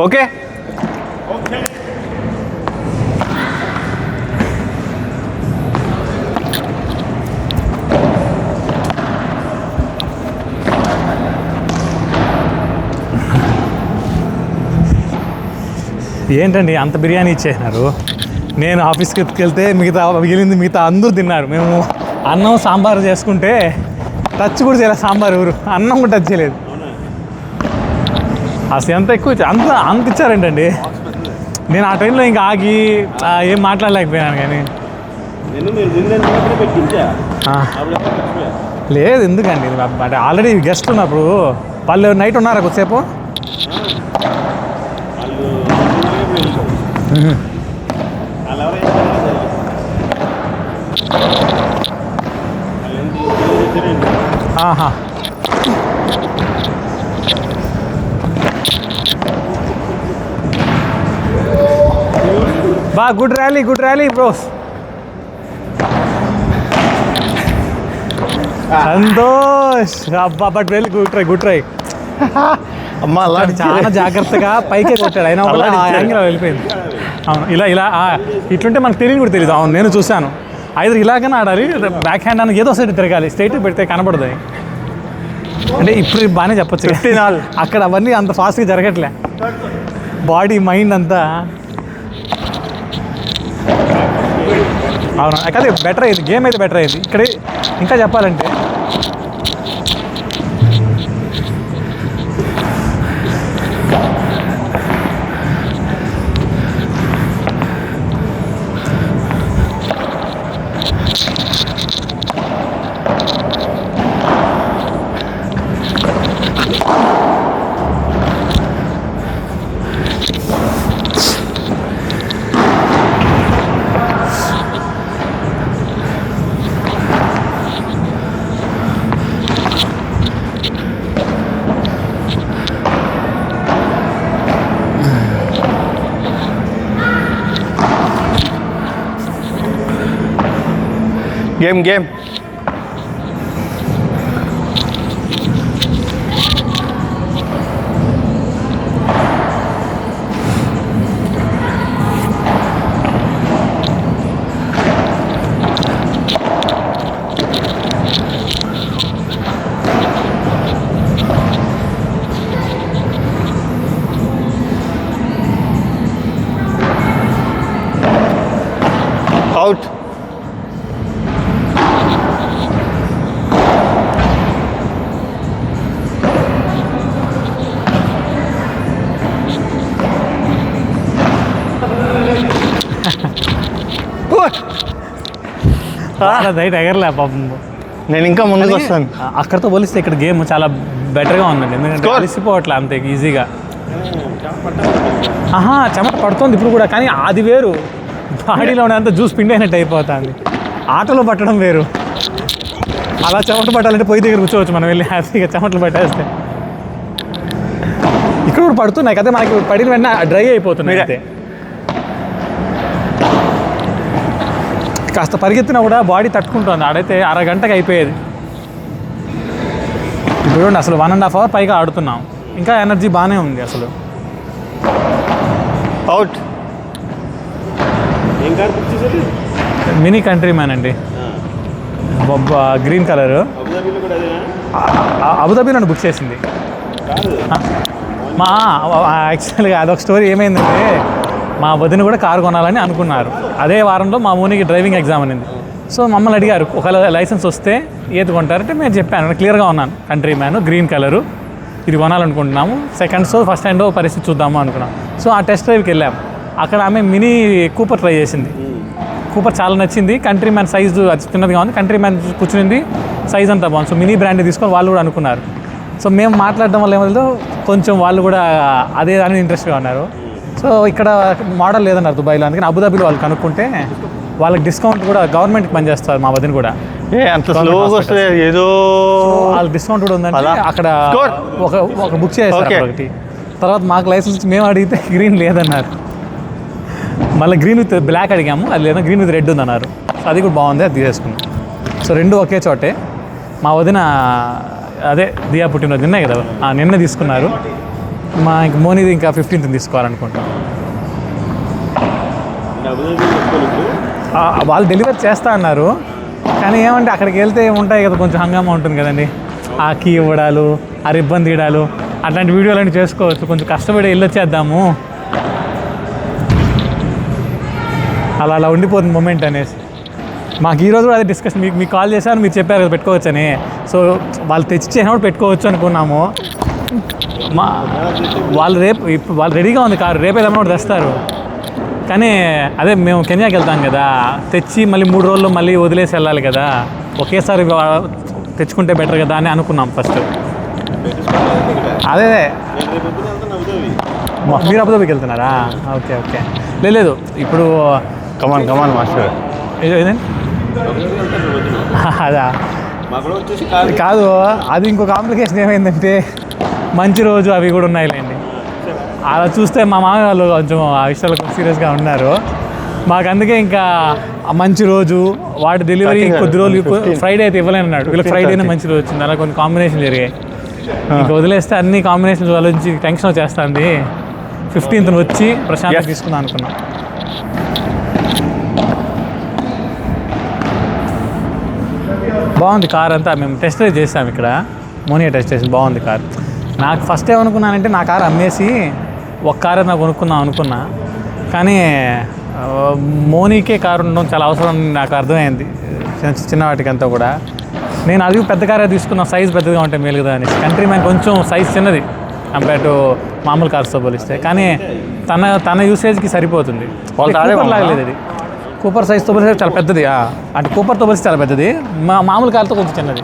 Okay. ఏంటండి అంత బిర్యానీ ఇచ్చేసినారు? నేను ఆఫీస్కి వెళ్తే మిగతా అందరూ తిన్నారు. మేము అన్నం సాంబారు చేసుకుంటే టచ్ కూడా చేయలేదు. సాంబార్ ఊరు అన్నం కూడా టచ్ చేయలేదు. అసలు ఎంత ఎక్కువ అంత ఇచ్చారేంటండి? నేను ఆ టైంలో ఇంకా ఆగి ఏం మాట్లాడలేకపోయాను. కానీ లేదు, ఎందుకండి అంటే ఆల్రెడీ గెస్ట్ ఉన్నప్పుడు వాళ్ళు నైట్ ఉన్నారా కొద్దిసేపు? ఆహా, బా గుడ్ ర్యాలీ బ్రోస్. సంతోష్ అబ్బా, బట్ వెల్ గుడ్ ట్రై అమ్మా. అలా చాలా జాగ్రత్తగా పైకే కొట్టాడు, అయినా కూడా ఆ యాంగిల్ వెళ్ళిపోయింది. అవును, ఇలా ఇట్లుంటే మనకు తెలియని కూడా తెలియదు. అవును, నేను చూశాను. ఐదు ఇలాగనే ఆడాలి, బ్యాక్ హ్యాండ్ అని ఏదో సైడ్ తిరగాలి, స్ట్రైట్ పెడితే కనబడదు. అంటే ఇప్పుడు బాగానే చెప్పొచ్చు. అక్కడ అవన్నీ అంత ఫాస్ట్గా జరగట్లే, బాడీ మైండ్ అంతా. అవును, కానీ బెటర్ అయింది, గేమ్ అయితే బెటర్ అయింది. ఇక్కడ ఇంకా చెప్పాలంటే గేమ్ అవుట్. రైట్ ఎగరలే పాపం. నేను ఇంకా ముందుకు వస్తాను. అక్కడితో పోలిస్తే ఇక్కడ గేమ్ చాలా బెటర్గా ఉందండి, ఎందుకంటే కలిసిపోవట్లే అంతే ఈజీగా. చెమట పడుతుంది ఇప్పుడు కూడా, కానీ అది వేరు. బాడీలో ఉన్నంత జ్యూస్ పిండి అయినట్టు అయిపోతుంది. ఆటలో పట్టడం వేరు. అలా చెమట పట్టాలంటే పొయ్యి దగ్గర కూర్చోవచ్చు మనం వెళ్ళి హ్యాపీగా చెమటలు పట్టేస్తే. ఇక్కడ కూడా పడుతున్నాయి కదా, మనకి పడిన వెంటనే డ్రై అయిపోతున్నాయి. అయితే కాస్త పరిగెత్తినా కూడా బాడీ తట్టుకుంటుంది. ఆడైతే అరగంటకి అయిపోయేది. ఇప్పుడు అసలు 1.5 hour పైగా ఆడుతున్నాం, ఇంకా ఎనర్జీ బాగానే ఉంది అసలు. అవుట్. మినీ కంట్రీ మ్యాన్ అండి, గ్రీన్ కలరు. అబుదాబీలో బుక్ చేసింది. యాక్చువల్గా అదొక స్టోరీ. ఏమైందంటే మా వదిన కూడా కారు కొనాలని అనుకున్నారు. అదే వారంలో మా ఊనికి డ్రైవింగ్ ఎగ్జామ్ అనింది. సో మమ్మల్ని అడిగారు, ఒకవేళ లైసెన్స్ వస్తే ఏది కొంటారంటే మేము చెప్పాను, క్లియర్గా ఉన్నాను, కంట్రీ మ్యాన్ గ్రీన్ కలరు ఇది కొనాలనుకుంటున్నాము. సెకండ్ షో ఫస్ట్ హ్యాండ్ పరిస్థితి చూద్దాము అనుకున్నాం. సో ఆ టెస్ట్ డ్రైవ్కి వెళ్ళాము. అక్కడ ఆమె మినీ కూపర్ ట్రై చేసింది. కూపర్ చాలా నచ్చింది. కంట్రీ మ్యాన్ సైజు అది చిన్నదిగా ఉంది, కంట్రీ మ్యాన్ కూర్చునింది, సైజ్ అంతా బాగుంది. సో మినీ బ్రాండ్ తీసుకొని వాళ్ళు కూడా అనుకున్నారు. సో మేము మాట్లాడడం వల్ల ఏమైందో కొంచెం వాళ్ళు కూడా అదే అని ఇంట్రెస్ట్గా ఉన్నారు. సో ఇక్కడ మోడల్ లేదన్నారు దుబాయ్లో, అందుకని అబుదాబీలో వాళ్ళు కనుక్కుంటే వాళ్ళకి డిస్కౌంట్ కూడా గవర్నమెంట్కి పనిచేస్తారు. మా వదిన కూడా అంత స్లోగా వస్తుంది, ఏదో వాళ్ళకి డిస్కౌంట్ కూడా ఉందంటే అక్కడ ఒక బుక్ చేస్తారు ఒకటి. తర్వాత మాకు లైసెన్స్ మేము అడిగితే గ్రీన్ లేదన్నారు. మళ్ళీ గ్రీన్ విత్ బ్లాక్ అడిగాము, అది లేదా గ్రీన్ విత్ రెడ్ ఉందన్నారు. సో అది కూడా బాగుంది, అది తీసేసుకున్నాం. సో రెండు ఒకే చోటే. మా వదిన అదే దియా పుట్టినరోజు నిన్నే కదా, నిన్నే తీసుకున్నారు. మా ఇంక మోనీది ఇంకా 15th తీసుకోవాలనుకుంటాం. వాళ్ళు డెలివరీ చేస్తా అన్నారు, కానీ ఏమంటే అక్కడికి వెళ్తే ఉంటాయి కదా, కొంచెం హంగామా ఉంటుంది కదండి. ఆ కీ ఇవ్వడాలు, ఆ రిబ్బన్ తీయడాలు, అట్లాంటి వీడియోలన్నీ చేసుకోవచ్చు. కొంచెం కష్టపడి వెళ్ళొచ్చేద్దాము, అలా ఉండిపోతుంది మూమెంట్ అనేసి. మాకు ఈరోజు కూడా అదే డిస్కషన్, మీకు కాల్ చేశాను, మీరు చెప్పారు కదా పెట్టుకోవచ్చని. సో వాళ్ళు తెచ్చి చేసినప్పుడు పెట్టుకోవచ్చు అనుకున్నాము. వాళ్ళు వాళ్ళు రెడీగా ఉంది కారు, రేపే ఏదైనా తెస్తారు. కానీ అదే మేము కెన్యాకి వెళ్తాం కదా, తెచ్చి మళ్ళీ 3 రోజుల్లో మళ్ళీ వదిలేసి వెళ్ళాలి కదా, ఒకేసారి తెచ్చుకుంటే బెటర్ కదా అని అనుకున్నాం ఫస్ట్. అదే మీరు అబుదాబికి వెళ్తున్నారా? Okay okay. లేదు ఇప్పుడు కమాన్ మాస్టర్. ఏదండి అదా కాదు, అది ఇంకో కాంప్లికేషన్ ఏమైందంటే మంచి రోజు అవి కూడా ఉన్నాయిలేండి. అలా చూస్తే మా మామయ్య వాళ్ళు కొంచెం ఆ విషయాలు కొంచెం సీరియస్గా ఉన్నారు. మాకు అందుకే ఇంకా మంచి రోజు, వాటి డెలివరీ కొద్ది రోజులు, ఫ్రైడే అయితే ఇవ్వలేను అన్నాడు. వీళ్ళకి ఫ్రైడేనే మంచి రోజు వచ్చింది. అలా కొన్ని కాంబినేషన్ జరిగాయి. ఇంకా వదిలేస్తే అన్ని కాంబినేషన్స్ ఆలోచించి టెన్షన్ వచ్చేస్తుంది. 15th వచ్చి ప్రశాంతంగా తీసుకుందాం అనుకున్నాం. బాగుంది కార్ అంతా. మేము టెస్ట్ డ్రైవ్ చేసాం ఇక్కడ, మోనియా టెస్ట్ చేసి బాగుంది కార్. నాకు ఫస్ట్ ఏమనుకున్నానంటే నా కార్ అమ్మేసి ఒక కారు నాకు కొనుక్కుందాం అనుకున్నా, కానీ మోనీకే కారు ఉండడం చాలా అవసరం నాకు అర్థమైంది చిన్న వాటికంతా కూడా. నేను అది పెద్ద కారే తీసుకున్న, సైజ్ పెద్దగా ఉంటే మేలు కదా అని. కంట్రీ మ్యాన్ కొంచెం సైజ్ చిన్నది కంపేర్ టు మామూలు కార్స్తో పోలిస్తే, కానీ తన యూసేజ్కి సరిపోతుంది. లాగలేదు ఇది, కూపర్ సైజ్తో పోలిస్తే చాలా పెద్దది. అంటే కూపర్తో పోలిస్తే చాలా పెద్దది, మామూలు కార్తో కొంచెం చిన్నది.